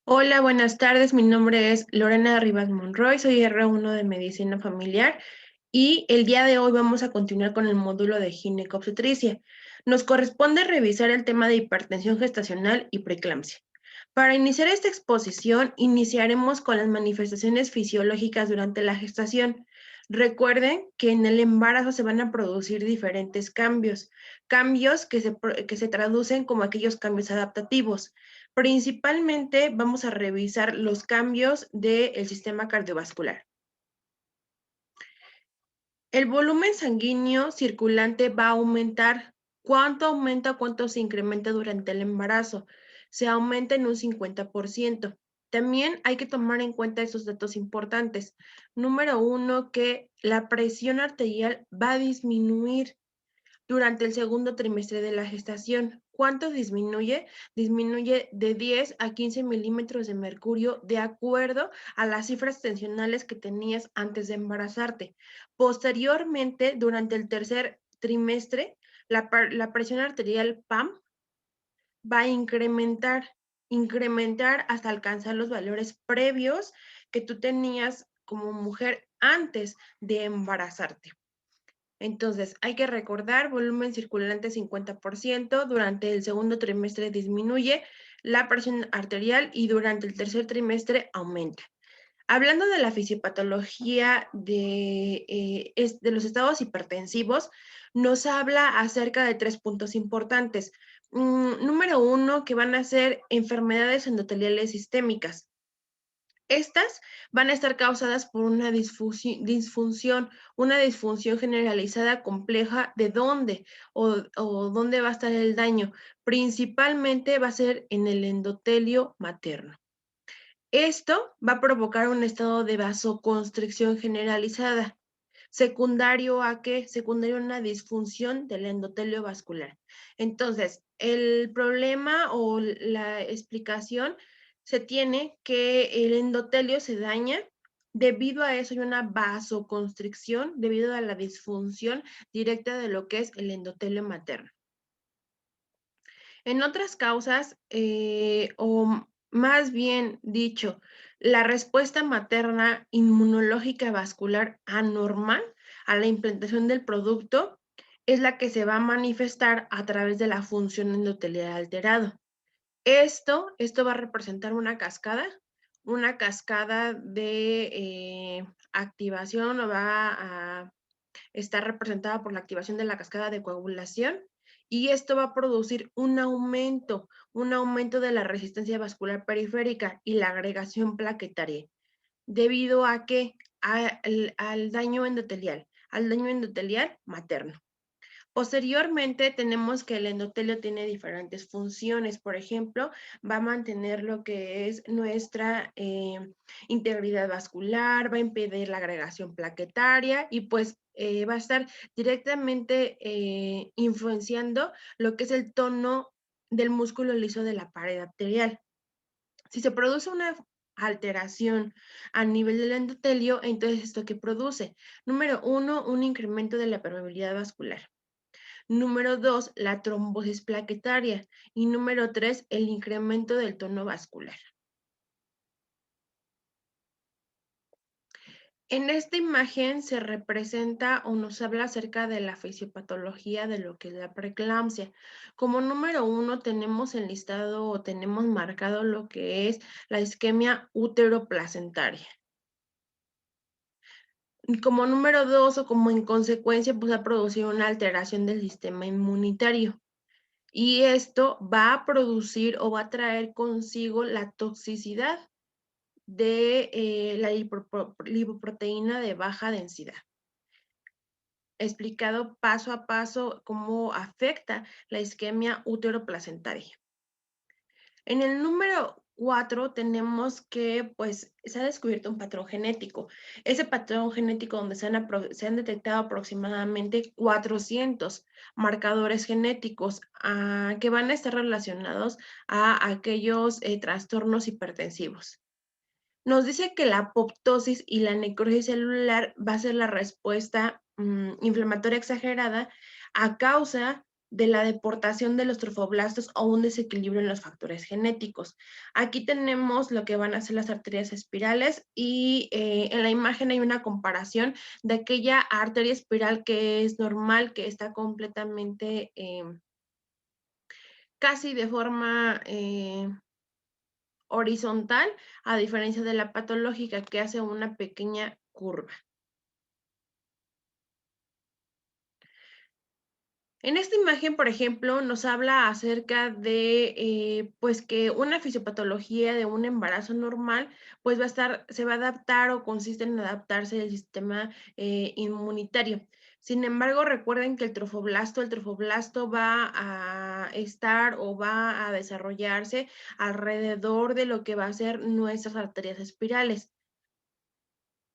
Hola, buenas tardes. Mi nombre es Lorena Rivas Monroy, soy R1 de Medicina Familiar y el día de hoy vamos a continuar con el módulo de ginecobstetricia. Nos corresponde revisar el tema de hipertensión gestacional y preeclampsia. Para iniciar esta exposición, iniciaremos con las manifestaciones fisiológicas durante la gestación. Recuerden que en el embarazo se van a producir diferentes cambios que se traducen como aquellos cambios adaptativos. Principalmente vamos a revisar los cambios del sistema cardiovascular. El volumen sanguíneo circulante va a aumentar. ¿Cuánto aumenta? ¿Cuánto se incrementa durante el embarazo? Se aumenta en un 50%. También hay que tomar en cuenta esos datos importantes. Número uno, que la presión arterial va a disminuir durante el segundo trimestre de la gestación. ¿Cuánto disminuye? Disminuye de 10 a 15 milímetros de mercurio de acuerdo a las cifras tensionales que tenías antes de embarazarte. Posteriormente, durante el tercer trimestre, la presión arterial PAM va a incrementar hasta alcanzar los valores previos que tú tenías como mujer antes de embarazarte. Entonces, hay que recordar, volumen circulante 50%, durante el segundo trimestre disminuye la presión arterial y durante el tercer trimestre aumenta. Hablando de la fisiopatología de los estados hipertensivos, nos habla acerca de 3 puntos importantes. Número uno, que van a ser enfermedades endoteliales sistémicas. Estas van a estar causadas por una disfunción generalizada compleja. ¿De dónde? O dónde va a estar el daño. Principalmente va a ser en el endotelio materno. Esto va a provocar un estado de vasoconstricción generalizada. ¿Secundario a qué? Secundario a una disfunción del endotelio vascular. Entonces, el problema o la explicación se tiene que el endotelio se daña. Debido a eso hay una vasoconstricción, debido a la disfunción directa de lo que es el endotelio materno. En otras causas, o más bien dicho, la respuesta materna inmunológica vascular anormal a la implantación del producto es la que se va a manifestar a través de la función endotelial alterado. Esto va a representar una cascada de activación, o va a está representada por la activación de la cascada de coagulación, y esto va a producir un aumento de la resistencia vascular periférica y la agregación plaquetaria. ¿Debido a qué? Al al daño endotelial materno. Posteriormente, tenemos que el endotelio tiene diferentes funciones. Por ejemplo, va a mantener lo que es nuestra integridad vascular, va a impedir la agregación plaquetaria y pues va a estar directamente influenciando lo que es el tono del músculo liso de la pared arterial. Si se produce una alteración a nivel del endotelio, entonces ¿esto qué produce? Número uno, un incremento de la permeabilidad vascular. Número 2, la trombosis plaquetaria. Y número 3, el incremento del tono vascular. En esta imagen se representa o nos habla acerca de la fisiopatología de lo que es la preeclampsia. Como número 1 tenemos enlistado o tenemos marcado lo que es la isquemia uteroplacentaria. Como número 2 o como en consecuencia pues ha producido una alteración del sistema inmunitario. Y esto va a producir o va a traer consigo la toxicidad de la lipoproteína de baja densidad. Explicado paso a paso cómo afecta la isquemia uteroplacentaria. En el número 4 tenemos que, pues, se ha descubierto un patrón genético. Ese patrón genético donde se han detectado aproximadamente 400 marcadores genéticos que van a estar relacionados a aquellos trastornos hipertensivos. Nos dice que la apoptosis y la necrosis celular va a ser la respuesta inflamatoria exagerada a causa de la deportación de los trofoblastos o un desequilibrio en los factores genéticos. Aquí tenemos lo que van a ser las arterias espirales y en la imagen hay una comparación de aquella arteria espiral que es normal, que está completamente casi de forma horizontal, a diferencia de la patológica que hace una pequeña curva. En esta imagen, por ejemplo, nos habla acerca de, pues, que una fisiopatología de un embarazo normal, pues, se va a adaptar o consiste en adaptarse al sistema, inmunitario. Sin embargo, recuerden que el trofoblasto va a estar o va a desarrollarse alrededor de lo que va a ser nuestras arterias espirales.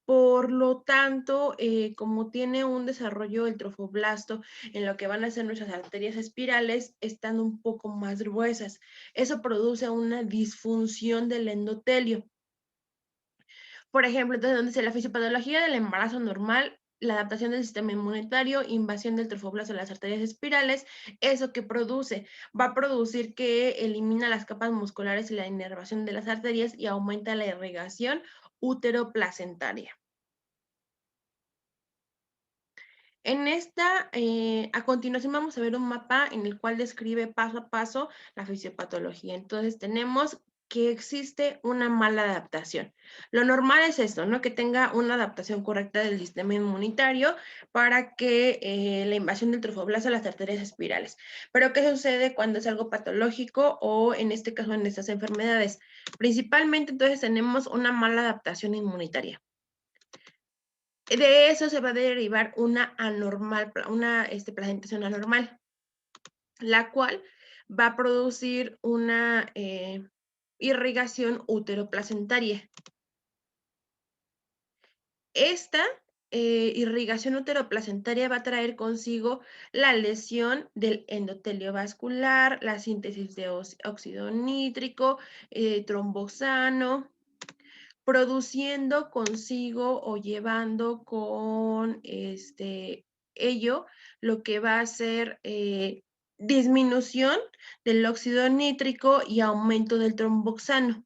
Por lo tanto, como tiene un desarrollo el trofoblasto en lo que van a ser nuestras arterias espirales, están un poco más gruesas. Eso produce una disfunción del endotelio. Por ejemplo, entonces, donde dice la fisiopatología del embarazo normal, la adaptación del sistema inmunitario, invasión del trofoblasto a las arterias espirales, ¿eso que produce? Va a producir que elimina las capas musculares y la inervación de las arterias y aumenta la irrigación útero-placentaria. A continuación vamos a ver un mapa en el cual describe paso a paso la fisiopatología. Entonces tenemos que existe una mala adaptación. Lo normal es esto, ¿no? Que tenga una adaptación correcta del sistema inmunitario para que la invasión del trofoblasto a las arterias espirales. Pero ¿qué sucede cuando es algo patológico o en este caso en estas enfermedades? Principalmente entonces tenemos una mala adaptación inmunitaria. De eso se va a derivar una presentación anormal, la cual va a producir una irrigación uteroplacentaria. Esta irrigación uteroplacentaria va a traer consigo la lesión del endotelio vascular, la síntesis de óxido nítrico, trombosano, produciendo consigo o llevando con ello lo que va a ser disminución del óxido nítrico y aumento del tromboxano.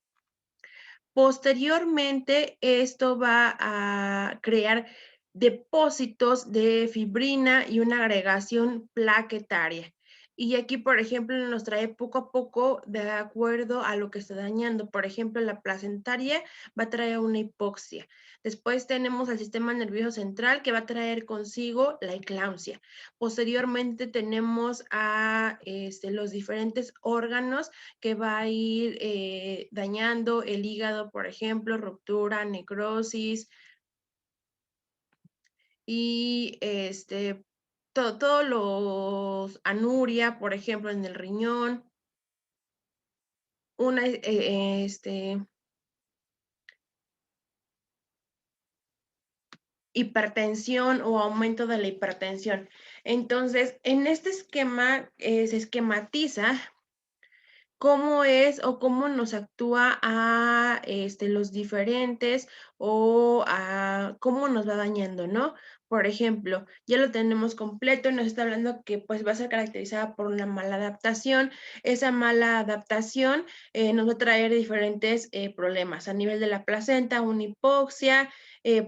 Posteriormente, esto va a crear depósitos de fibrina y una agregación plaquetaria. Y aquí, por ejemplo, nos trae poco a poco de acuerdo a lo que está dañando. Por ejemplo, la placentaria va a traer una hipoxia. Después tenemos al sistema nervioso central que va a traer consigo la eclampsia. Posteriormente tenemos a los diferentes órganos que va a ir dañando el hígado, por ejemplo, ruptura, necrosis y todos los anuria, por ejemplo, en el riñón, una hipertensión o aumento de la hipertensión. Entonces, en este esquema se esquematiza cómo es o cómo nos actúa a los diferentes o a cómo nos va dañando, ¿no? Por ejemplo, ya lo tenemos completo y nos está hablando que pues va a ser caracterizada por una mala adaptación. Esa mala adaptación nos va a traer diferentes problemas a nivel de la placenta, una hipoxia.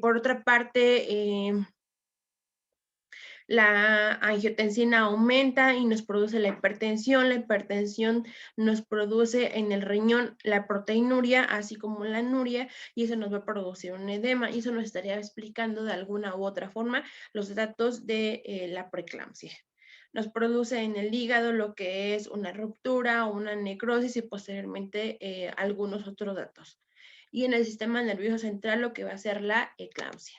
Por otra parte, la angiotensina aumenta y nos produce la hipertensión nos produce en el riñón la proteinuria, así como la anuria, y eso nos va a producir un edema, y eso nos estaría explicando de alguna u otra forma los datos de la preeclampsia. Nos produce en el hígado lo que es una ruptura, una necrosis y posteriormente algunos otros datos. Y en el sistema nervioso central lo que va a ser la eclampsia.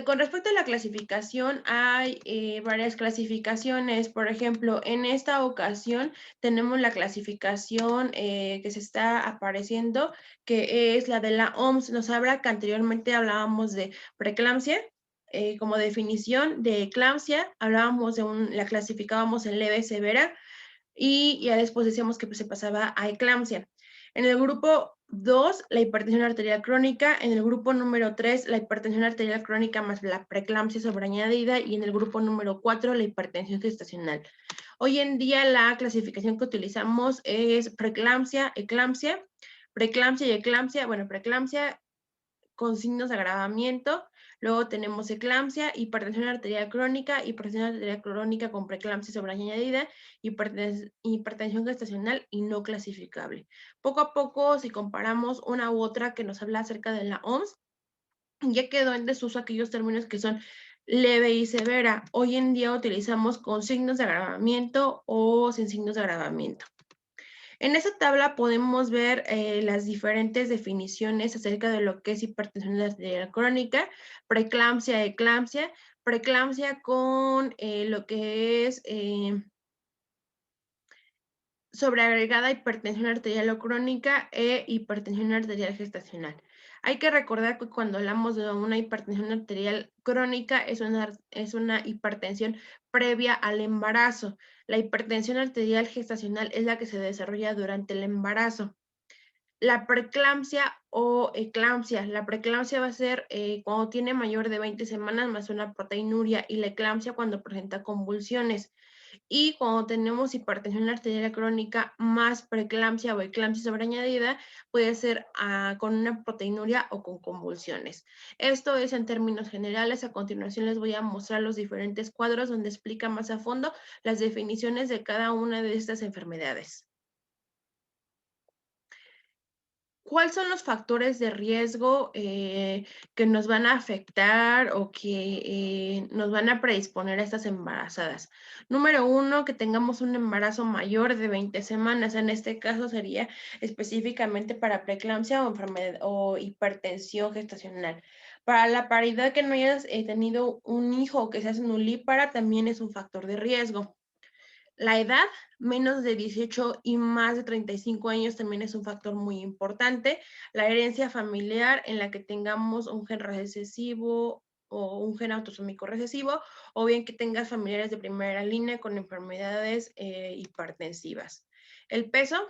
Con respecto a la clasificación, hay varias clasificaciones. Por ejemplo, en esta ocasión tenemos la clasificación que se está apareciendo, que es la de la OMS. Nos habla que anteriormente hablábamos de preeclampsia, como definición de eclampsia, hablábamos la clasificábamos en leve, severa, y ya después decíamos que pues, se pasaba a eclampsia. En el grupo 2, la hipertensión arterial crónica. En el grupo número 3, la hipertensión arterial crónica más la preeclampsia sobreañadida. Y en el grupo número 4, la hipertensión gestacional. Hoy en día la clasificación que utilizamos es preeclampsia, eclampsia, preeclampsia y eclampsia. Bueno, preeclampsia con signos de agravamiento. Luego tenemos eclampsia, hipertensión arterial crónica, hipertensión arterial crónica con preeclampsia sobreañadida, hipertensión gestacional y no clasificable. Poco a poco, si comparamos una u otra que nos habla acerca de la OMS, ya quedó en desuso aquellos términos que son leve y severa. Hoy en día utilizamos con signos de agravamiento o sin signos de agravamiento. En esta tabla podemos ver las diferentes definiciones acerca de lo que es hipertensión arterial crónica, preeclampsia, eclampsia, preeclampsia con lo que es sobreagregada hipertensión arterial o crónica e hipertensión arterial gestacional. Hay que recordar que cuando hablamos de una hipertensión arterial crónica es una hipertensión previa al embarazo. La hipertensión arterial gestacional es la que se desarrolla durante el embarazo. La preeclampsia o eclampsia. La preeclampsia va a ser cuando tiene mayor de 20 semanas más una proteinuria y la eclampsia cuando presenta convulsiones. Y cuando tenemos hipertensión arterial crónica más preeclampsia o eclampsia sobreañadida, puede ser con una proteinuria o con convulsiones. Esto es en términos generales. A continuación les voy a mostrar los diferentes cuadros donde explica más a fondo las definiciones de cada una de estas enfermedades. ¿Cuáles son los factores de riesgo que nos van a afectar o que nos van a predisponer a estas embarazadas? Número 1, que tengamos un embarazo mayor de 20 semanas. En este caso sería específicamente para preeclampsia o enfermedad o hipertensión gestacional. Para la paridad, que no hayas tenido un hijo o que seas nulípara también es un factor de riesgo. La edad, menos de 18 y más de 35 años también es un factor muy importante. La herencia familiar en la que tengamos un gen recesivo o un gen autosómico recesivo, o bien que tengas familiares de primera línea con enfermedades hipertensivas. El peso,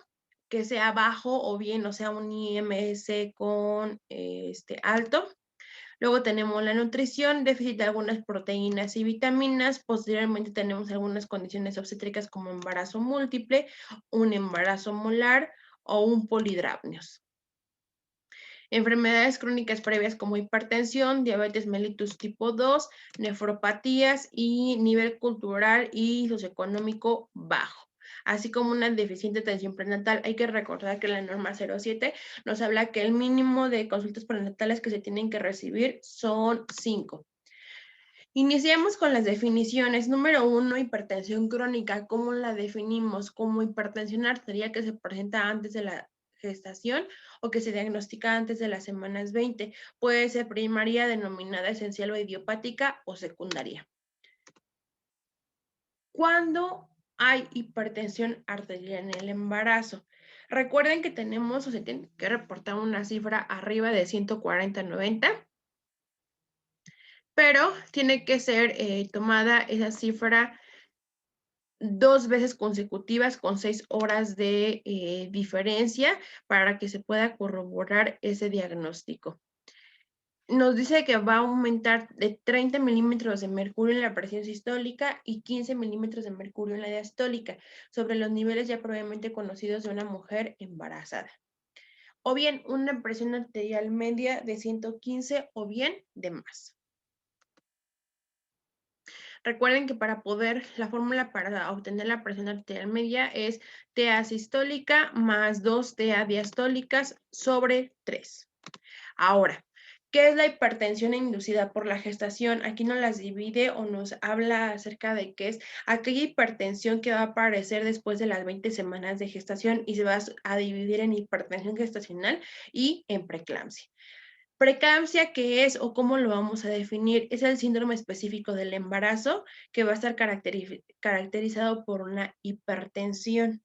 que sea bajo o bien, o sea, un IMS con alto. Luego tenemos la nutrición, déficit de algunas proteínas y vitaminas. Posteriormente tenemos algunas condiciones obstétricas como embarazo múltiple, un embarazo molar o un polidramnios. Enfermedades crónicas previas como hipertensión, diabetes mellitus tipo 2, nefropatías y nivel cultural y socioeconómico bajo, así como una deficiente atención prenatal. Hay que recordar que la norma 07 nos habla que el mínimo de consultas prenatales que se tienen que recibir son 5. Iniciamos con las definiciones. Número 1, hipertensión crónica. ¿Cómo la definimos? Como hipertensión arterial que se presenta antes de la gestación o que se diagnostica antes de las semanas 20. Puede ser primaria, denominada esencial o idiopática, o secundaria. ¿Cuándo hay hipertensión arterial en el embarazo? Recuerden que tenemos o se tiene que reportar una cifra arriba de 140-90, pero tiene que ser tomada esa cifra 2 veces consecutivas con 6 horas de diferencia para que se pueda corroborar ese diagnóstico. Nos dice que va a aumentar de 30 milímetros de mercurio en la presión sistólica y 15 milímetros de mercurio en la diastólica, sobre los niveles ya previamente conocidos de una mujer embarazada. O bien una presión arterial media de 115 o bien de más. Recuerden que la fórmula para obtener la presión arterial media es TA sistólica más 2 TA diastólicas sobre 3. Ahora, ¿qué es la hipertensión inducida por la gestación? Aquí nos las divide o nos habla acerca de qué es aquella hipertensión que va a aparecer después de las 20 semanas de gestación y se va a dividir en hipertensión gestacional y en preeclampsia. Preeclampsia, ¿qué es o cómo lo vamos a definir? Es el síndrome específico del embarazo que va a estar caracterizado por una hipertensión.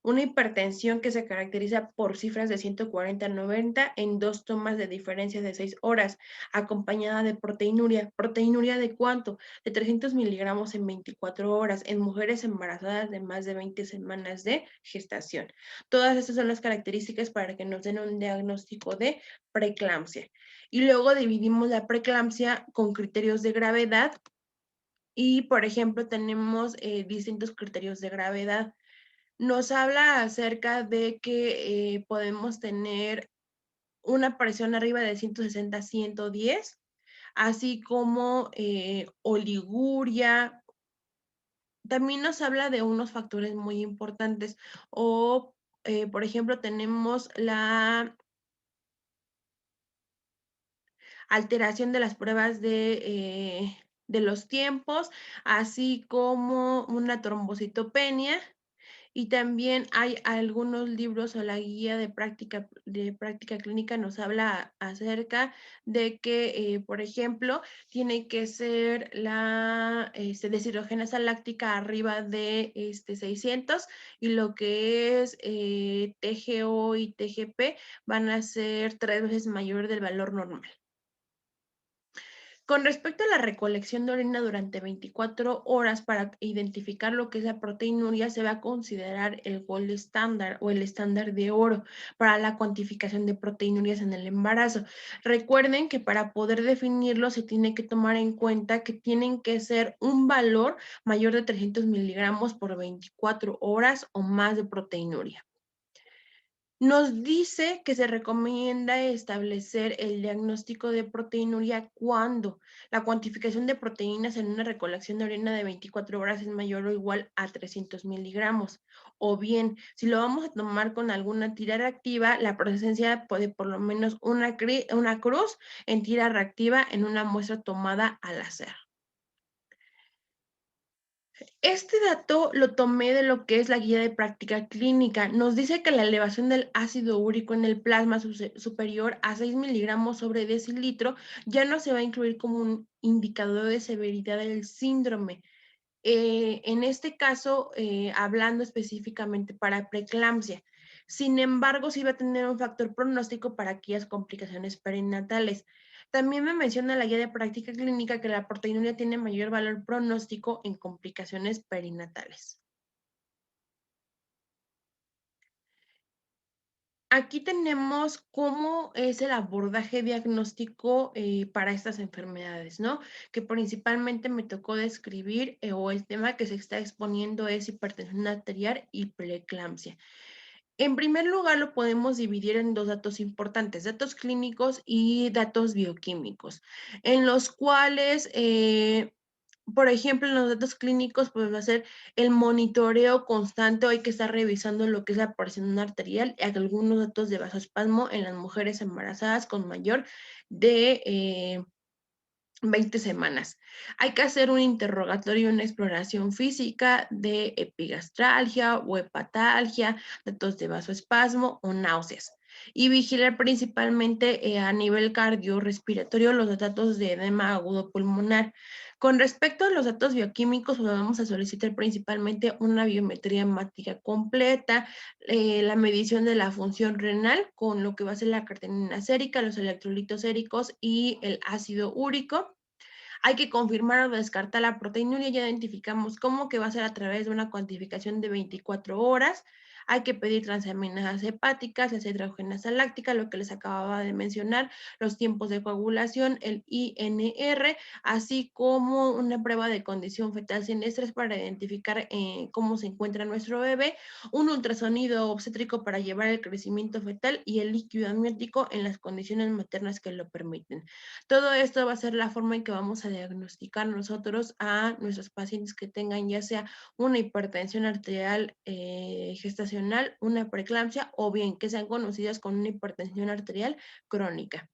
Una hipertensión que se caracteriza por cifras de 140 a 90 en 2 tomas de diferencia de 6 horas, acompañada de proteinuria. ¿Proteinuria de cuánto? De 300 miligramos en 24 horas en mujeres embarazadas de más de 20 semanas de gestación. Todas estas son las características para que nos den un diagnóstico de preeclampsia. Y luego dividimos la preeclampsia con criterios de gravedad y, por ejemplo, tenemos distintos criterios de gravedad. Nos habla acerca de que podemos tener una presión arriba de 160 a 110, así como oliguria. También nos habla de unos factores muy importantes o, por ejemplo, tenemos la alteración de las pruebas de los tiempos, así como una trombocitopenia. Y también hay algunos libros o la guía de práctica clínica nos habla acerca de que, por ejemplo, tiene que ser la deshidrogenasa láctica arriba de 600 y lo que es TGO y TGP van a ser 3 veces mayor del valor normal. Con respecto a la recolección de orina durante 24 horas para identificar lo que es la proteinuria, se va a considerar el gold estándar o el estándar de oro para la cuantificación de proteinurias en el embarazo. Recuerden que para poder definirlo se tiene que tomar en cuenta que tienen que ser un valor mayor de 300 miligramos por 24 horas o más de proteinuria. Nos dice que se recomienda establecer el diagnóstico de proteinuria cuando la cuantificación de proteínas en una recolección de orina de 24 horas es mayor o igual a 300 miligramos. O bien, si lo vamos a tomar con alguna tira reactiva, la presencia de por lo menos una cruz en tira reactiva en una muestra tomada al azar. Este dato lo tomé de lo que es la guía de práctica clínica. Nos dice que la elevación del ácido úrico en el plasma superior a 6 miligramos sobre decilitro ya no se va a incluir como un indicador de severidad del síndrome. En este caso, hablando específicamente para preeclampsia. Sin embargo, sí va a tener un factor pronóstico para aquellas complicaciones perinatales. También me menciona la guía de práctica clínica que la proteinuria tiene mayor valor pronóstico en complicaciones perinatales. Aquí tenemos cómo es el abordaje diagnóstico para estas enfermedades, ¿no? Que principalmente me tocó describir o el tema que se está exponiendo es hipertensión arterial y preeclampsia. En primer lugar, lo podemos dividir en dos datos importantes, datos clínicos y datos bioquímicos, en los cuales por ejemplo, en los datos clínicos, pues va a ser el monitoreo constante. Hay que estar revisando lo que es la presión arterial y algunos datos de vasoespasmo en las mujeres embarazadas con mayor de 20 semanas. Hay que hacer un interrogatorio y una exploración física de epigastralgia o hepatalgia, datos de vasoespasmo o náuseas. Y vigilar principalmente a nivel cardiorrespiratorio los datos de edema agudo pulmonar. Con respecto a los datos bioquímicos, pues vamos a solicitar principalmente una biometría hemática completa, la medición de la función renal con lo que va a ser la creatinina sérica, los electrolitos séricos y el ácido úrico. Hay que confirmar o descartar la proteinuria, ya identificamos cómo que va a ser a través de una cuantificación de 24 horas. Hay que pedir transaminasas hepáticas, la hidrogenasa láctica, lo que les acababa de mencionar, los tiempos de coagulación, el INR, así como una prueba de condición fetal sin estrés para identificar cómo se encuentra nuestro bebé, un ultrasonido obstétrico para llevar el crecimiento fetal y el líquido amniótico en las condiciones maternas que lo permiten. Todo esto va a ser la forma en que vamos a diagnosticar nosotros a nuestros pacientes que tengan ya sea una hipertensión arterial gestacional, una preeclampsia o bien que sean conocidas con una hipertensión arterial crónica.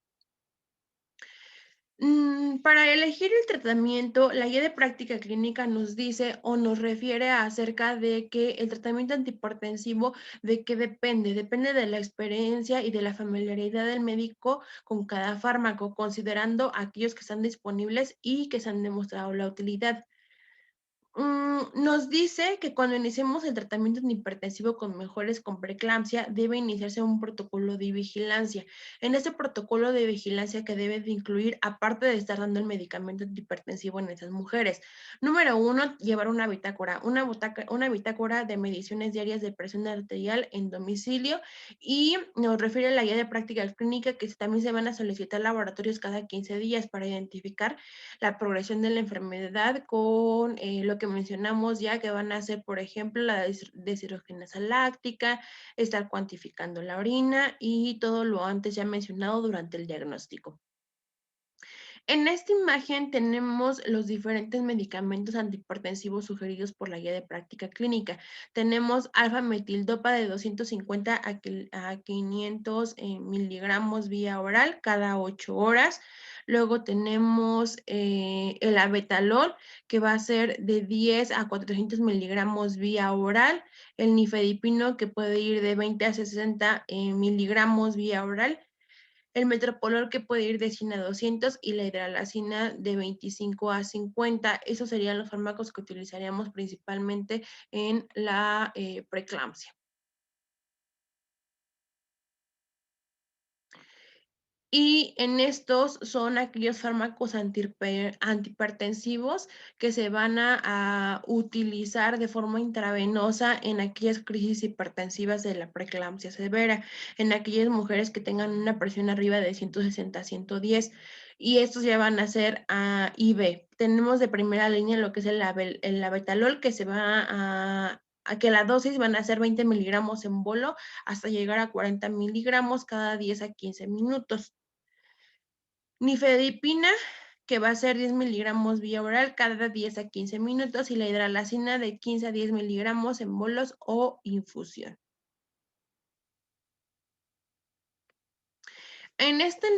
Para elegir el tratamiento, la guía de práctica clínica nos dice o nos refiere acerca de que el tratamiento antihipertensivo, ¿de qué depende? Depende de la experiencia y de la familiaridad del médico con cada fármaco, considerando aquellos que están disponibles y que se han demostrado la utilidad. Nos dice que cuando iniciemos el tratamiento antihipertensivo con mujeres con preeclampsia, debe iniciarse un protocolo de vigilancia. En este protocolo de vigilancia que debe de incluir, aparte de estar dando el medicamento antihipertensivo en esas mujeres. Número uno, llevar una bitácora de mediciones diarias de presión arterial en domicilio y nos refiere a la guía de práctica clínica que también se van a solicitar laboratorios cada 15 días para identificar la progresión de la enfermedad con lo que mencionamos ya que van a hacer, por ejemplo, la deshidrogenasa láctica, estar cuantificando la orina y todo lo antes ya mencionado durante el diagnóstico. En esta imagen tenemos los diferentes medicamentos antihipertensivos sugeridos por la guía de práctica clínica. Tenemos alfa-metildopa de 250 a 500 miligramos vía oral cada 8 horas. Luego tenemos el abetalol, que va a ser de 10 a 400 miligramos vía oral. El nifedipino, que puede ir de 20 a 60 miligramos vía oral, el metoprolol que puede ir de 100 a 200 y la hidralazina de 25 a 50. Esos serían los fármacos que utilizaríamos principalmente en la preeclampsia. Y en estos son aquellos fármacos antihipertensivos que se van a utilizar de forma intravenosa en aquellas crisis hipertensivas de la preeclampsia severa, en aquellas mujeres que tengan una presión arriba de 160 a 110, y estos ya van a ser IV. Tenemos de primera línea lo que es el abetalol, que se va a que la dosis van a ser 20 miligramos en bolo hasta llegar a 40 miligramos cada 10 a 15 minutos. Nifedipina, que va a ser 10 miligramos vía oral cada 10 a 15 minutos, y la hidralazina de 15 a 10 miligramos en bolos o infusión. En esta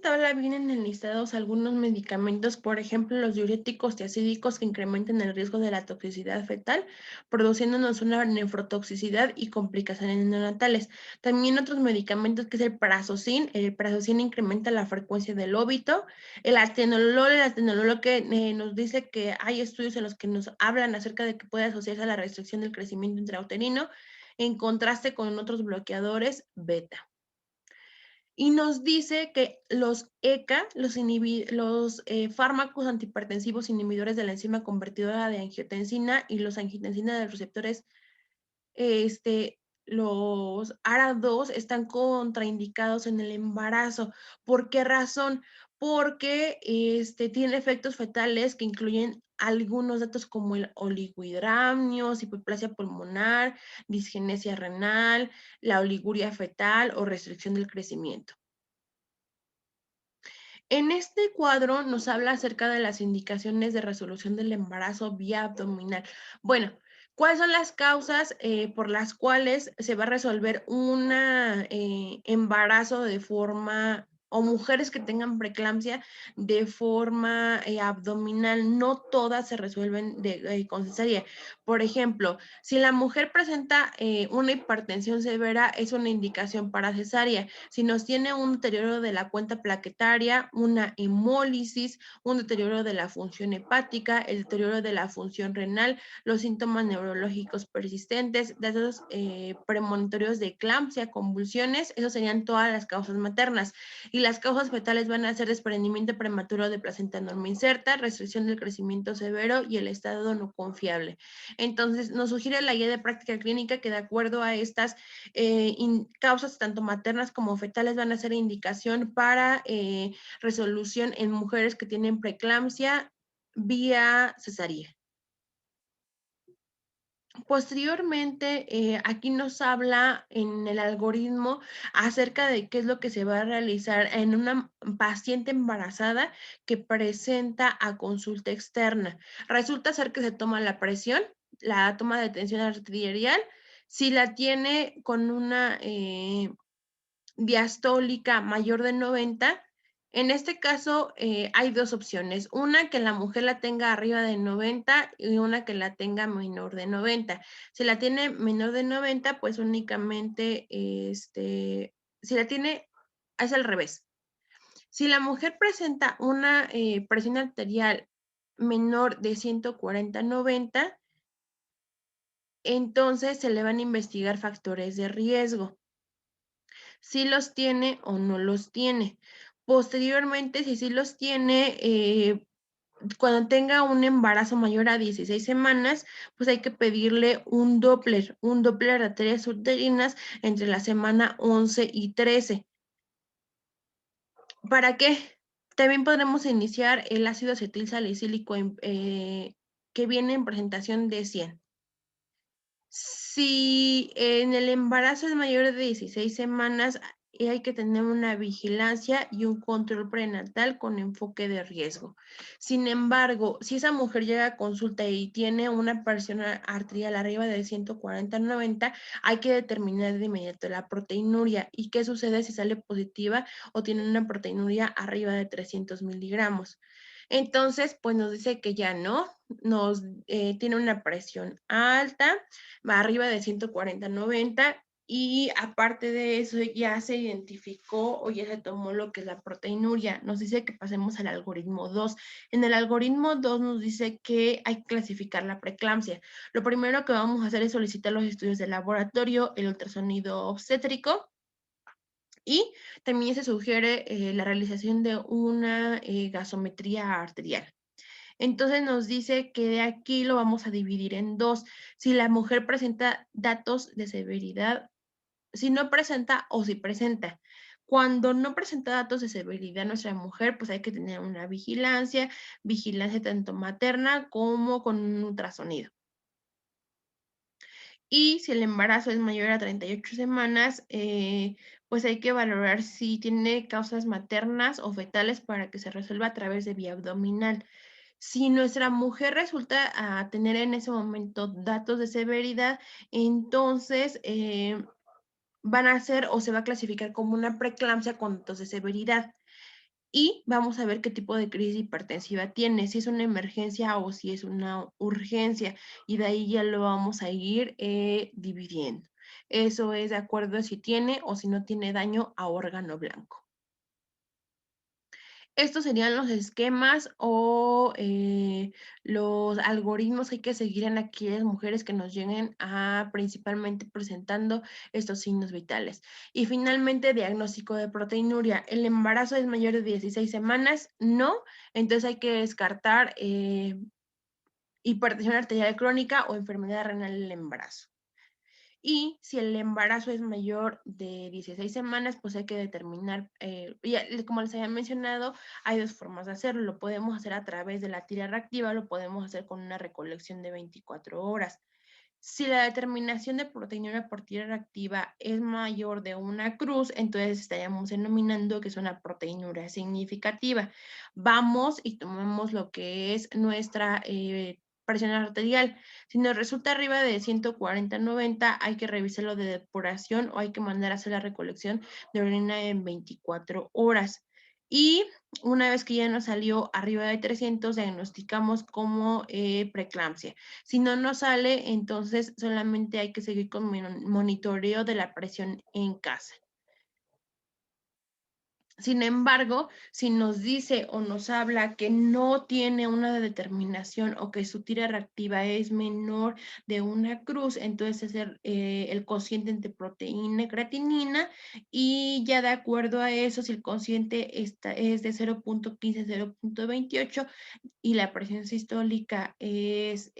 tabla vienen enlistados algunos medicamentos, por ejemplo, los diuréticos tiacídicos que incrementan el riesgo de la toxicidad fetal, produciéndonos una nefrotoxicidad y complicaciones neonatales. También otros medicamentos que es el prazosin incrementa la frecuencia del óbito, el atenolol que nos dice que hay estudios en los que nos hablan acerca de que puede asociarse a la restricción del crecimiento intrauterino, en contraste con otros bloqueadores beta. Y nos dice que los ECA, los fármacos antihipertensivos inhibidores de la enzima convertidora de angiotensina y los angiotensina de los receptores, los ARA2 están contraindicados en el embarazo. ¿Por qué razón? Porque tiene efectos fetales que incluyen algunos datos como el oligohidramnios, hipoplasia pulmonar, disgenesia renal, la oliguria fetal o restricción del crecimiento. En este cuadro nos habla acerca de las indicaciones de resolución del embarazo vía abdominal. Bueno, ¿cuáles son las causas por las cuales se va a resolver un embarazo de forma o mujeres que tengan preeclampsia de forma abdominal? No todas se resuelven con cesárea. Por ejemplo, si la mujer presenta una hipertensión severa, es una indicación para cesárea. Si nos tiene un deterioro de la cuenta plaquetaria, una hemólisis, un deterioro de la función hepática, el deterioro de la función renal, los síntomas neurológicos persistentes, datos premonitorios de eclampsia, convulsiones, esas serían todas las causas maternas. Y las causas fetales van a ser desprendimiento prematuro de placenta norma inserta, restricción del crecimiento severo y el estado no confiable. Entonces, nos sugiere la guía de práctica clínica que de acuerdo a estas causas tanto maternas como fetales van a ser indicación para resolución en mujeres que tienen preeclampsia vía cesárea. Posteriormente, aquí nos habla en el algoritmo acerca de qué es lo que se va a realizar en una paciente embarazada que presenta a consulta externa. Resulta ser que se toma la presión, la toma de tensión arterial, si la tiene con una diastólica mayor de 90. En este caso, hay dos opciones, una que la mujer la tenga arriba de 90 y una que la tenga menor de 90. Si la tiene menor de 90, pues únicamente, si la tiene, es al revés. Si la mujer presenta una presión arterial menor de 140/90, entonces se le van a investigar factores de riesgo, si los tiene o no los tiene. Posteriormente, si sí los tiene, cuando tenga un embarazo mayor a 16 semanas, pues hay que pedirle un Doppler de arterias uterinas entre la semana 11 y 13. ¿Para qué? También podremos iniciar el ácido acetil salicílico que viene en presentación de 100. Si en el embarazo es mayor de 16 semanas, hay que tener una vigilancia y un control prenatal con enfoque de riesgo. Sin embargo, si esa mujer llega a consulta y tiene una presión arterial arriba de 140/90, hay que determinar de inmediato la proteinuria. ¿Y qué sucede si sale positiva o tiene una proteinuria arriba de 300 miligramos? Entonces, pues nos dice que ya no, tiene una presión alta, va arriba de 140/90, y aparte de eso ya se identificó o ya se tomó lo que es la proteinuria. Nos dice que pasemos al algoritmo 2. En el algoritmo 2 nos dice que hay que clasificar la preeclampsia. Lo primero que vamos a hacer es solicitar los estudios de laboratorio, el ultrasonido obstétrico, y también se sugiere la realización de una gasometría arterial. Entonces nos dice que de aquí lo vamos a dividir en dos. Si la mujer presenta datos de severidad, si no presenta o si presenta. Cuando no presenta datos de severidad nuestra mujer, pues hay que tener una vigilancia tanto materna como con un ultrasonido. Y si el embarazo es mayor a 38 semanas, pues hay que valorar si tiene causas maternas o fetales para que se resuelva a través de vía abdominal. Si nuestra mujer resulta tener en ese momento datos de severidad, entonces van a ser o se va a clasificar como una preeclampsia con datos de severidad. Y vamos a ver qué tipo de crisis hipertensiva tiene, si es una emergencia o si es una urgencia, y de ahí ya lo vamos a ir dividiendo. Eso es de acuerdo a si tiene o si no tiene daño a órgano blanco. Estos serían los esquemas o los algoritmos que hay que seguir en aquellas mujeres que nos lleguen a principalmente presentando estos signos vitales. Y finalmente, diagnóstico de proteinuria. ¿El embarazo es mayor de 16 semanas? No. Entonces hay que descartar hipertensión arterial crónica o enfermedad renal en el embarazo. Y si el embarazo es mayor de 16 semanas, pues hay que determinar, como les había mencionado, hay dos formas de hacerlo. Lo podemos hacer a través de la tira reactiva, lo podemos hacer con una recolección de 24 horas. Si la determinación de proteína por tira reactiva es mayor de una cruz, entonces estaríamos denominando que es una proteinuria significativa. Vamos y tomamos lo que es nuestra presión arterial. Si nos resulta arriba de 140/90, hay que revisarlo de depuración o hay que mandar a hacer la recolección de orina en 24 horas. Y una vez que ya nos salió arriba de 300, diagnosticamos como preeclampsia. Si no nos sale, entonces solamente hay que seguir con monitoreo de la presión en casa. Sin embargo, si nos dice o nos habla que no tiene una determinación o que su tira reactiva es menor de una cruz, entonces es el cociente entre proteína y creatinina, y ya de acuerdo a eso, si el cociente es de 0.15 a 0.28 y la presión sistólica es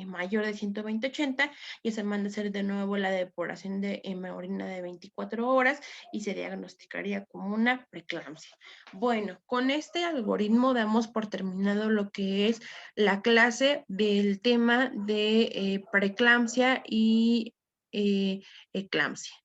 mayor de 120/80, y se manda a hacer de nuevo la depuración de orina de 24 horas y se diagnosticaría como una preeclampsia. Bueno, con este algoritmo damos por terminado lo que es la clase del tema de preeclampsia y eclampsia.